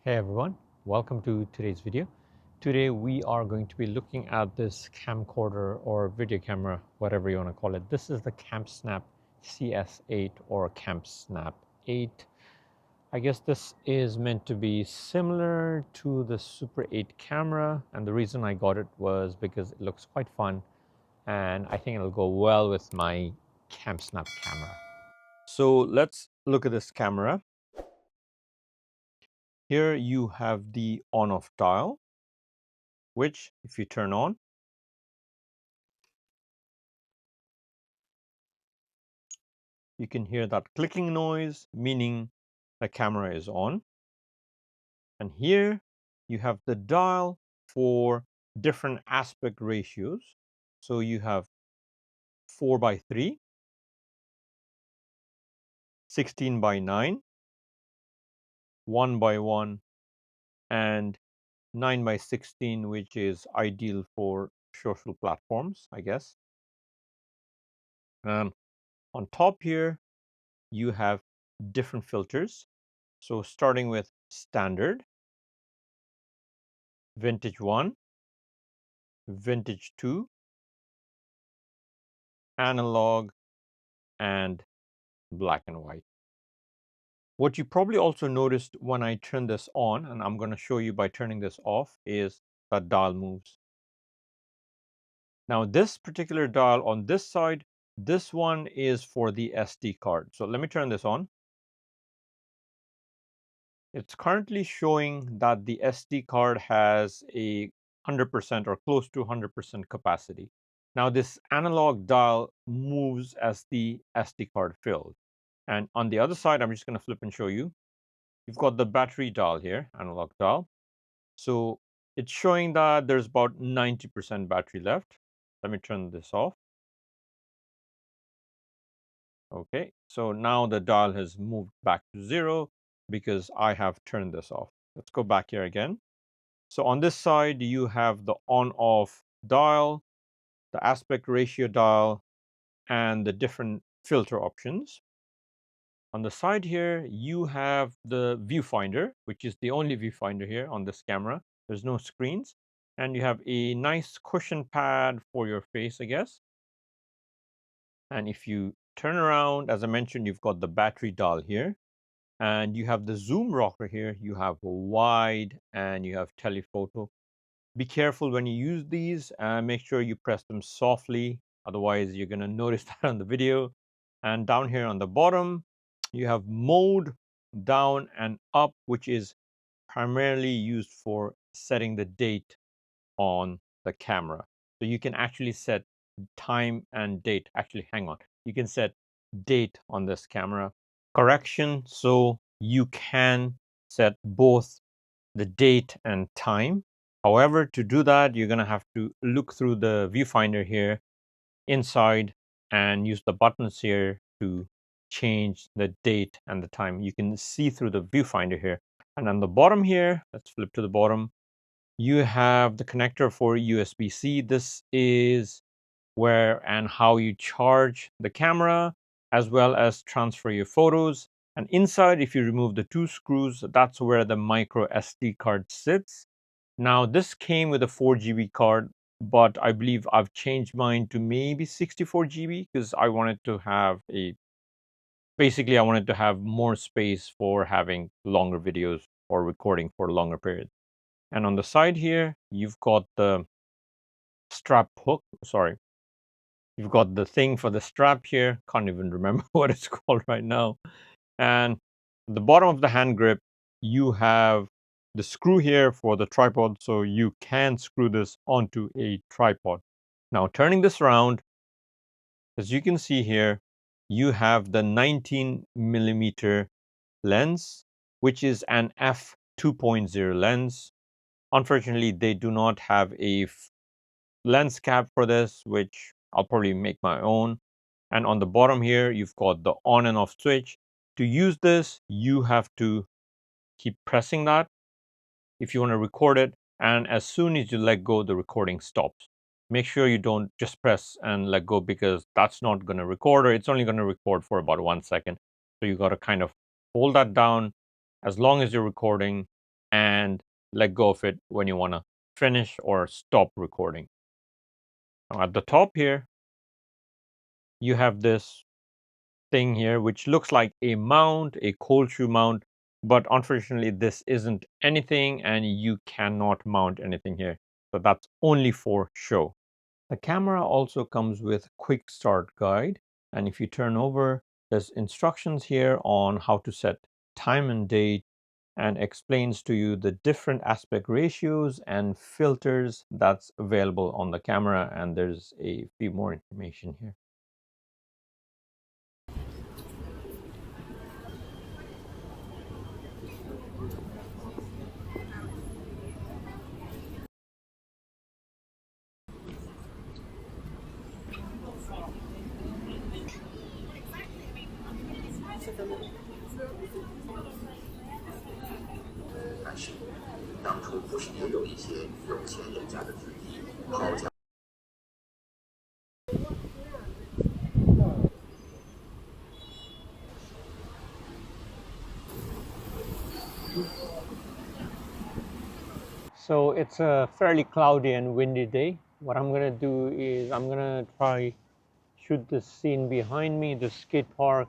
Hey everyone, welcome to today's video. Today we are going to be looking at this camcorder or video camera, whatever you want to call it. This is the CampSnap CS8 or CampSnap 8. I guess this is meant to be similar to the Super 8 camera, and the reason I got it was because it looks quite fun and I think it'll go well with my CampSnap camera. So let's look at this camera. Here you have the on-off dial, which if you turn on, you can hear that clicking noise, meaning the camera is on. And here you have the dial for different aspect ratios. So you have 4:3, 16:9, 1:1, and 9:16, which is ideal for social platforms, I guess. On top here, you have different filters. So starting with standard, vintage 1, vintage 2, analog, and black and white. What you probably also noticed when I turn this on, and I'm going to show you by turning this off, is that dial moves. Now this particular dial on this side, this one is for the SD card. So let me turn this on. It's currently showing that the SD card has a 100% or close to 100% capacity. Now this analog dial moves as the SD card fills. And on the other side, I'm just going to flip and show you. You've got the battery dial here, analog dial. So it's showing that there's about 90% battery left. Let me turn this off. Okay, so now the dial has moved back to 0 because I have turned this off. Let's go back here again. So on this side, you have the on-off dial, the aspect ratio dial, and the different filter options. On the side here, you have the viewfinder, which is the only viewfinder here on this camera. There's no screens. And you have a nice cushion pad for your face, I guess. And if you turn around, as I mentioned, you've got the battery dial here. And you have the zoom rocker here. You have wide and you have telephoto. Be careful when you use these. Make sure you press them softly. Otherwise, you're going to notice that on the video. And down here on the bottom, you have mode down and up, which is primarily used for setting the date on the camera. So you can actually set time and date. Actually, hang on. You can set date on this camera. Correction. So you can set both the date and time. However, to do that, you're going to have to look through the viewfinder here inside and use the buttons here to change the date and the time. You can see through the viewfinder here. And on the bottom here, let's flip to the bottom, you have the connector for USB-C. This is where and how you charge the camera as well as transfer your photos. And inside, if you remove the 2 screws, that's where the micro SD card sits. Now, this came with a 4 GB card, but I believe I've changed mine to maybe 64 GB because I wanted to have basically I wanted to have more space for having longer videos or recording for a longer period. And on the side here, you've got the strap hook. Sorry. You've got the thing for the strap here. Can't even remember what it's called right now. And the bottom of the hand grip, you have the screw here for the tripod, so you can screw this onto a tripod. Now turning this around, as you can see here, you have the 19mm lens, which is an f2.0 lens. Unfortunately, they do not have a lens cap for this, which I'll probably make my own. And on the bottom here, you've got the on and off switch. To use this, you have to keep pressing that if you want to record it. And as soon as you let go, the recording stops. Make sure you don't just press and let go because that's not going to record, or it's only going to record for about 1 second. So you got to kind of hold that down as long as you're recording and let go of it when you want to finish or stop recording. Now at the top here, you have this thing here which looks like a mount, a cold shoe mount, but unfortunately this isn't anything and you cannot mount anything here. So that's only for show. The camera also comes with quick start guide, and if you turn over, there's instructions here on how to set time and date and explains to you the different aspect ratios and filters that's available on the camera, and there's a few more information here. So it's a fairly cloudy and windy day. What I'm gonna do is I'm gonna try shoot this scene behind me, the skate park,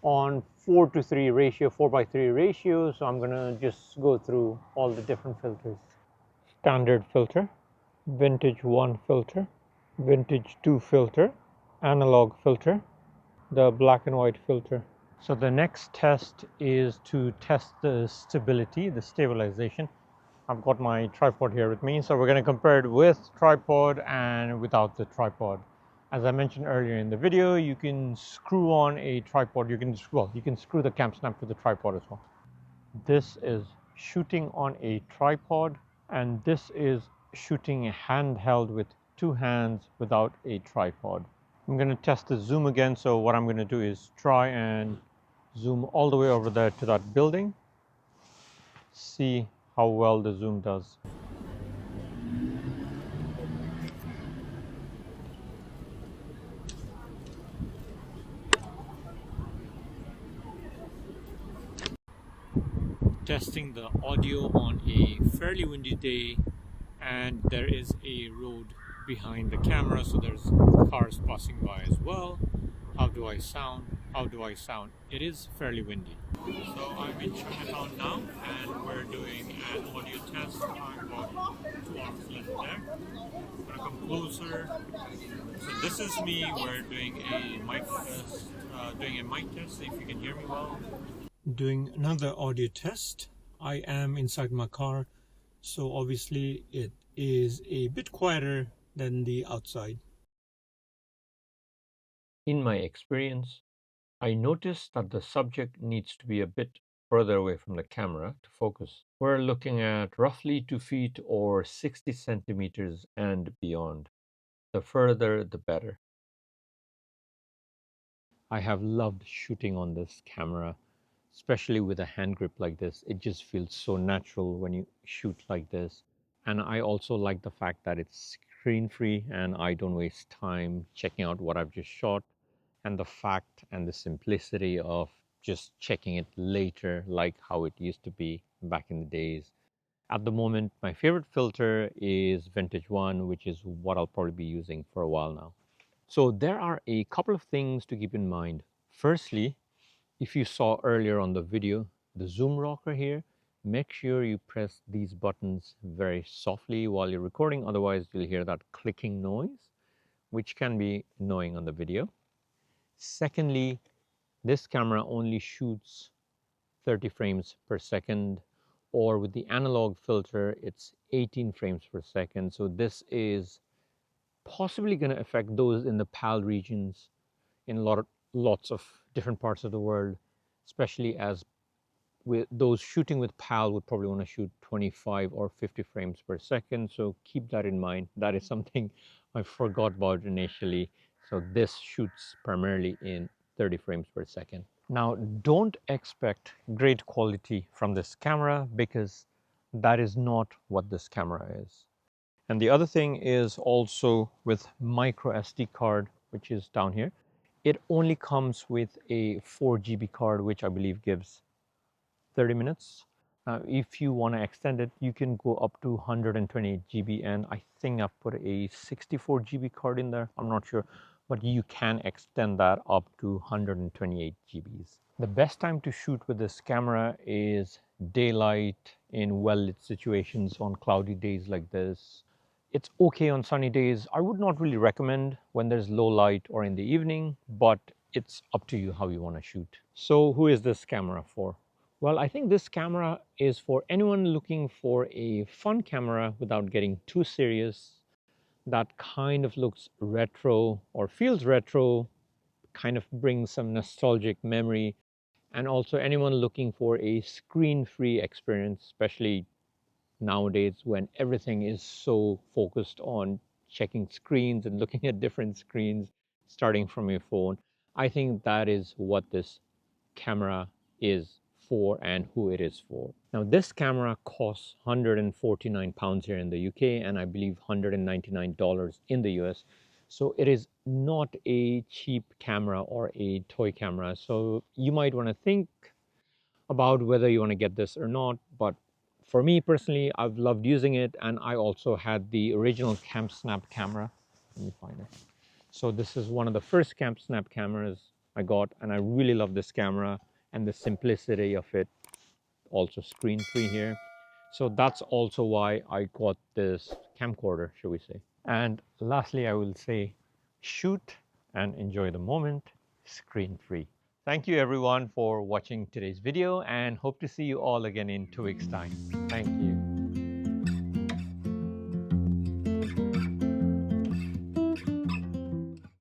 on 4:3 ratio, 4:3 ratio. So I'm gonna just go through all the different filters. Standard filter, vintage 1 filter, vintage 2 filter, analog filter, the black and white filter. So the next test is to test the stability, the stabilization. I've got my tripod here with me, so we're going to compare it with tripod and without the tripod. As I mentioned earlier in the video, you can screw on a tripod. You can screw the camp snap to the tripod as well. This is shooting on a tripod, and this is shooting handheld with two hands without a tripod. I'm going to test the zoom again. So what I'm going to do is try and zoom all the way over there to that building. See how well the zoom does. Testing the audio on a fairly windy day, and there is a road behind the camera, so there's cars passing by as well. How do I sound? How do I sound? It is fairly windy. So I'm in Chinatown now, and we're doing an audio test. I'm about 2 hours left there. I'm gonna come closer. So this is me. We're doing a mic test. See if you can hear me well. Doing another audio test. I am inside my car, so obviously it is a bit quieter than the outside. In my experience, I noticed that the subject needs to be a bit further away from the camera to focus. We're looking at roughly 2 feet or 60 centimeters and beyond. The further, the better. I have loved shooting on this camera, especially with a hand grip like this. It just feels so natural when you shoot like this. And I also like the fact that it's screen free and I don't waste time checking out what I've just shot, and the fact and the simplicity of just checking it later, like how it used to be back in the days. At the moment, my favorite filter is Vintage 1, which is what I'll probably be using for a while now. So there are a couple of things to keep in mind. Firstly, if you saw earlier on the video, the zoom rocker here, make sure you press these buttons very softly while you're recording, otherwise you'll hear that clicking noise, which can be annoying on the video. Secondly, this camera only shoots 30 frames per second, or with the analog filter, it's 18 frames per second. So this is possibly going to affect those in the PAL regions in lots of different parts of the world, especially as with those shooting with PAL would probably want to shoot 25 or 50 frames per second. So keep that in mind. That is something I forgot about initially. So this shoots primarily in 30 frames per second. Now, don't expect great quality from this camera because that is not what this camera is. And the other thing is also with micro SD card, which is down here, it only comes with a 4 GB card, which I believe gives 30 minutes. Now, if you want to extend it, you can go up to 128 GB, and I think I've put a 64 GB card in there. I'm not sure, but you can extend that up to 128 GBs. The best time to shoot with this camera is daylight in well-lit situations on cloudy days like this. It's okay on sunny days. I would not really recommend when there's low light or in the evening, but it's up to you how you want to shoot. So who is this camera for? Well, I think this camera is for anyone looking for a fun camera without getting too serious, that kind of looks retro or feels retro, kind of brings some nostalgic memory, and also anyone looking for a screen-free experience, especially nowadays when everything is so focused on checking screens and looking at different screens starting from your phone. I think that is what this camera is for and who it is for. Now, this camera costs £149 here in the UK, and I believe $199 in the US. So it is not a cheap camera or a toy camera. So you might want to think about whether you want to get this or not. But for me personally, I've loved using it, and I also had the original CampSnap camera. Let me find it. So this is one of the first CampSnap cameras I got, and I really love this camera and the simplicity of it. Also screen free here. So that's also why I got this camcorder, shall we say. And lastly, I will say, shoot and enjoy the moment, screen free. Thank you everyone for watching today's video, and hope to see you all again in 2 weeks' time. Thank you.